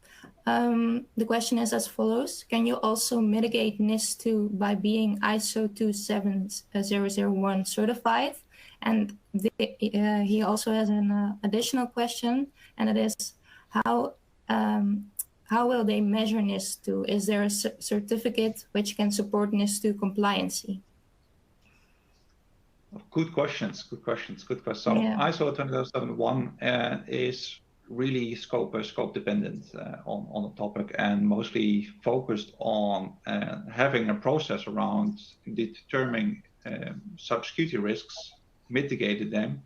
Speaker 5: The question is as follows: can you also mitigate NIS2 by being ISO 27001 certified? And he also has an additional question, and it is how will they measure NIS2? Is there a certificate which can support NIS2 compliancy?
Speaker 3: Good questions. So yeah. ISO 27001 is really scope dependent on the topic, and mostly focused on having a process around determining cybersecurity risks, mitigating them,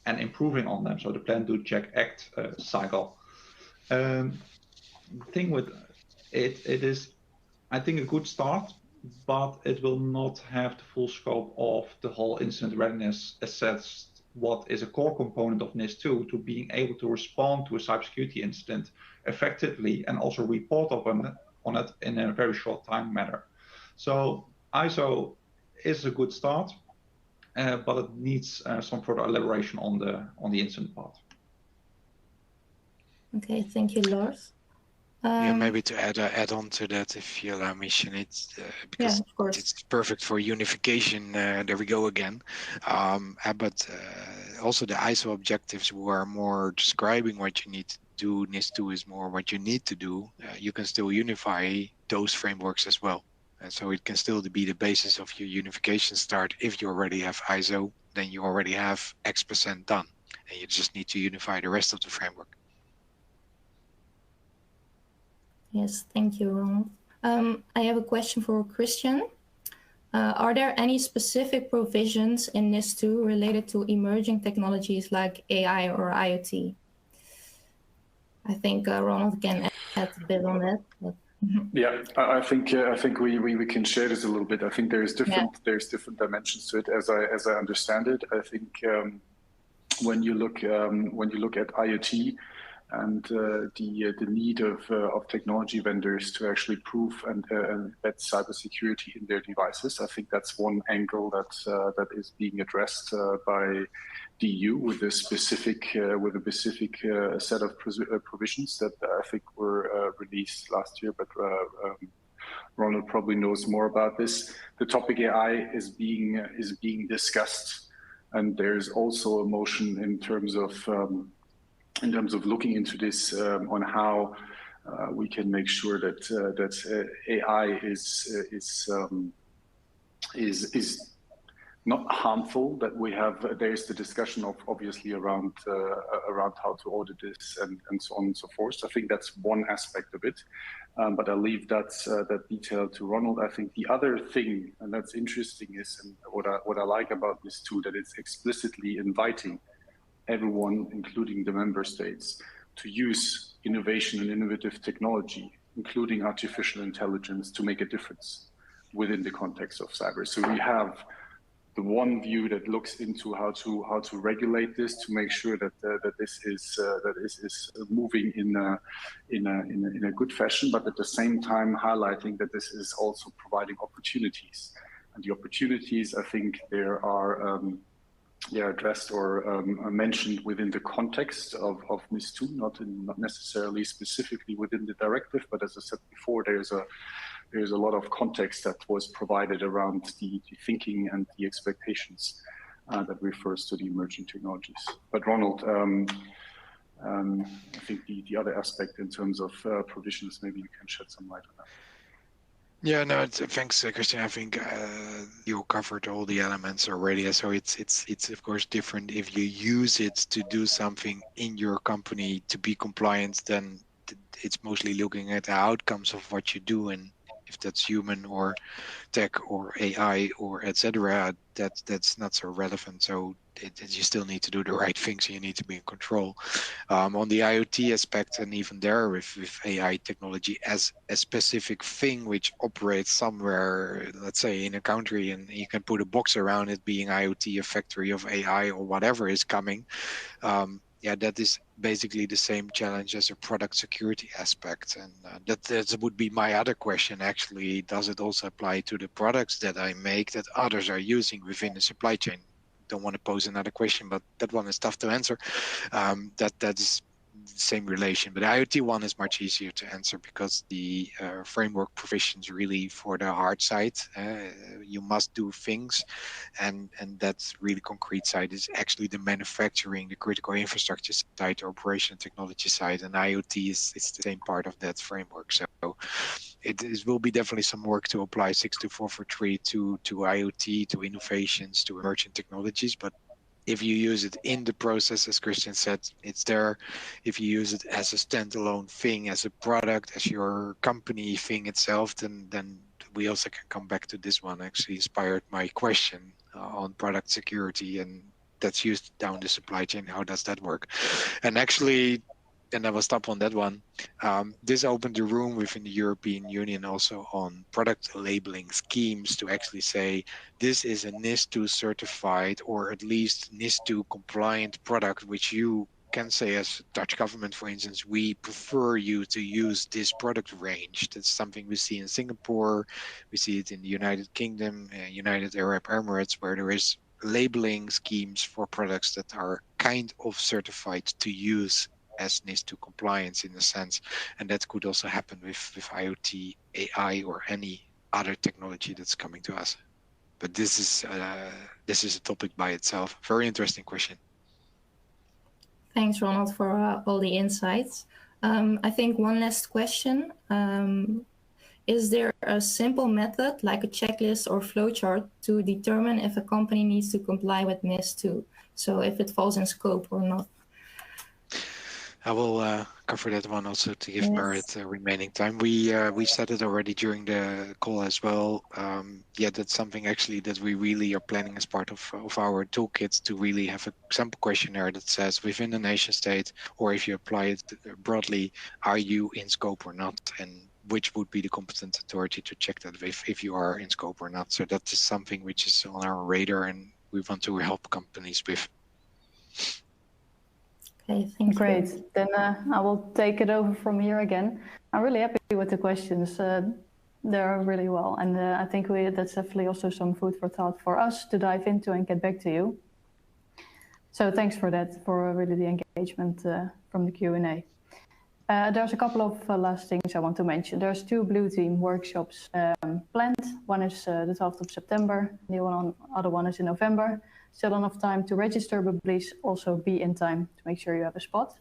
Speaker 3: and improving on them. So the plan, do, check, act cycle. The thing with it is, I think, a good start, but it will not have the full scope of the whole incident readiness assessed. What is a core component of NIS2 to being able to respond to a cybersecurity incident effectively and also report on it in a very short time manner. So ISO is a good start, but it needs some further elaboration on the incident part.
Speaker 5: Okay, thank you, Lars.
Speaker 2: Yeah, maybe to add on to that, if you allow me, Shanit, because it's perfect for unification. There we go again. But also the ISO objectives were more describing what you need to do. NIS2 is more what you need to do. You can still unify those frameworks as well. And so it can still be the basis of your unification start. If you already have ISO, then you already have X% done. And you just need to unify the rest of the framework.
Speaker 5: Yes, thank you, Ronald. I have a question for Christian. Are there any specific provisions in NIS2 related to emerging technologies like AI or IoT? I think Ronald can add a bit on that. But...
Speaker 4: Yeah, I think we can share this a little bit. I think there's different dimensions to it as I understand it. I think when you look at IoT, and the need of technology vendors to actually prove and embed cybersecurity in their devices. I think that's one angle that is being addressed by the EU with a specific set of provisions that I think were released last year, but Ronald probably knows more about this. The topic AI is being discussed, and there's also a motion in terms of looking into this on how we can make sure that AI is not harmful. That we have there's the discussion of obviously around how to audit this and so on and so forth. I think that's one aspect of it, but I'll leave that detail to Ronald. I think the other thing, and that's interesting, is and what I like about this too, that it's explicitly inviting everyone, including the member states, to use innovation and innovative technology, including artificial intelligence, to make a difference within the context of cyber. So we have the one view that looks into how to regulate this to make sure that this is moving in a good fashion, but at the same time highlighting that this is also providing opportunities. And the opportunities, I think, they are addressed or mentioned within the context of NIS2, not necessarily specifically within the directive, but as I said before, there's a lot of context that was provided around the thinking and the expectations that refers to the emerging technologies. But Ronald, I think the other aspect in terms of provisions, maybe you can shed some light on that.
Speaker 2: Yeah, no, thanks, Christian. I think you covered all the elements already. So it's of course different if you use it to do something in your company to be compliant. Then it's mostly looking at the outcomes of what you do, and if that's human or tech or AI or etc., that's not so relevant. So you still need to do the right things, so you need to be in control. On the IoT aspect, and even there with AI technology as a specific thing which operates somewhere, let's say in a country, and you can put a box around it being IoT, a factory of AI or whatever is coming. Yeah, that is basically the same challenge as a product security aspect. And that would be my other question, actually. Does it also apply to the products that I make that others are using within the supply chain? Don't want to pose another question, but that one is tough to answer. That's the same relation, but the IoT one is much easier to answer because the framework provisions really for the hard side. You must do things, and that's really concrete side is actually the manufacturing, the critical infrastructure side, the operation technology side, and IoT is the same part of that framework. So it will be definitely some work to apply 62443 to IoT, to innovations, to emerging technologies, but if you use it in the process, as Christian said, it's there. If you use it as a standalone thing, as a product, as your company thing itself, then we also can come back to this one. Actually inspired my question on product security, and that's used down the supply chain. How does that work? And actually, and I will stop on that one. This opened the room within the European Union also on product labeling schemes to actually say this is a NIS2 certified or at least NIS2 compliant product, which you can say as Dutch government, for instance, we prefer you to use this product range. That's something we see in Singapore. We see it in the United Kingdom, United Arab Emirates, where there is labeling schemes for products that are kind of certified to use as NIS2 compliance in a sense, and that could also happen with IoT, AI, or any other technology that's coming to us. But this is a topic by itself. Very interesting question.
Speaker 5: Thanks, Ronald, for all the insights. I think one last question. Is there a simple method, like a checklist or flowchart, to determine if a company needs to comply with NIS2? So if it falls in scope or not?
Speaker 2: I will cover that one also to give Merit remaining time. We said it already during the call as well. Yeah, that's something actually that we really are planning as part of our toolkit to really have a sample questionnaire that says within the nation state, or if you apply it broadly, are you in scope or not? And which would be the competent authority to check that if you are in scope or not. So that is something which is on our radar and we want to help companies with.
Speaker 5: Okay, thank you.
Speaker 1: Great. Then I will take it over from here again. I'm really happy with the questions. They're really well, and I think that's definitely also some food for thought for us to dive into and get back to you. So thanks for that, for really the engagement from the Q&A. There's a couple of last things I want to mention. There's 2 Blue Team workshops planned. One is the 12th of September, the other one is in November. Still enough time to register, but please also be in time to make sure you have a spot.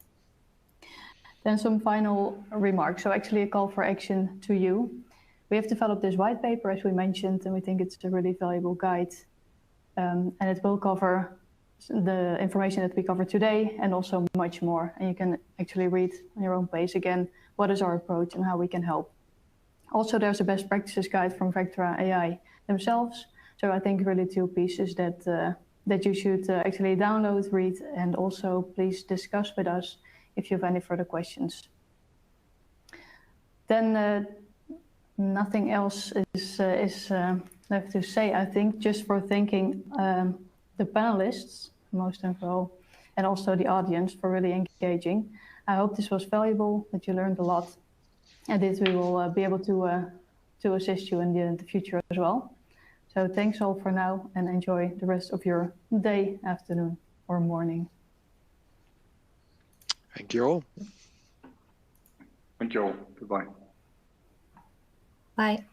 Speaker 1: Then some final remarks. So actually a call for action to you. We have developed this white paper, as we mentioned, and we think it's a really valuable guide. And it will cover the information that we covered today and also much more. And you can actually read on your own pace again, what is our approach and how we can help. Also, there's a best practices guide from Vectra AI themselves. So I think really 2 pieces that you should actually download, read, and also please discuss with us if you have any further questions. Then nothing else is left to say, I think, just for thanking the panelists, most of all, and also the audience for really engaging. I hope this was valuable, that you learned a lot, and that we will be able to assist you in the future as well. So thanks all for now, and enjoy the rest of your day, afternoon, or morning.
Speaker 2: Thank you all.
Speaker 4: Thank you all. Goodbye.
Speaker 5: Bye.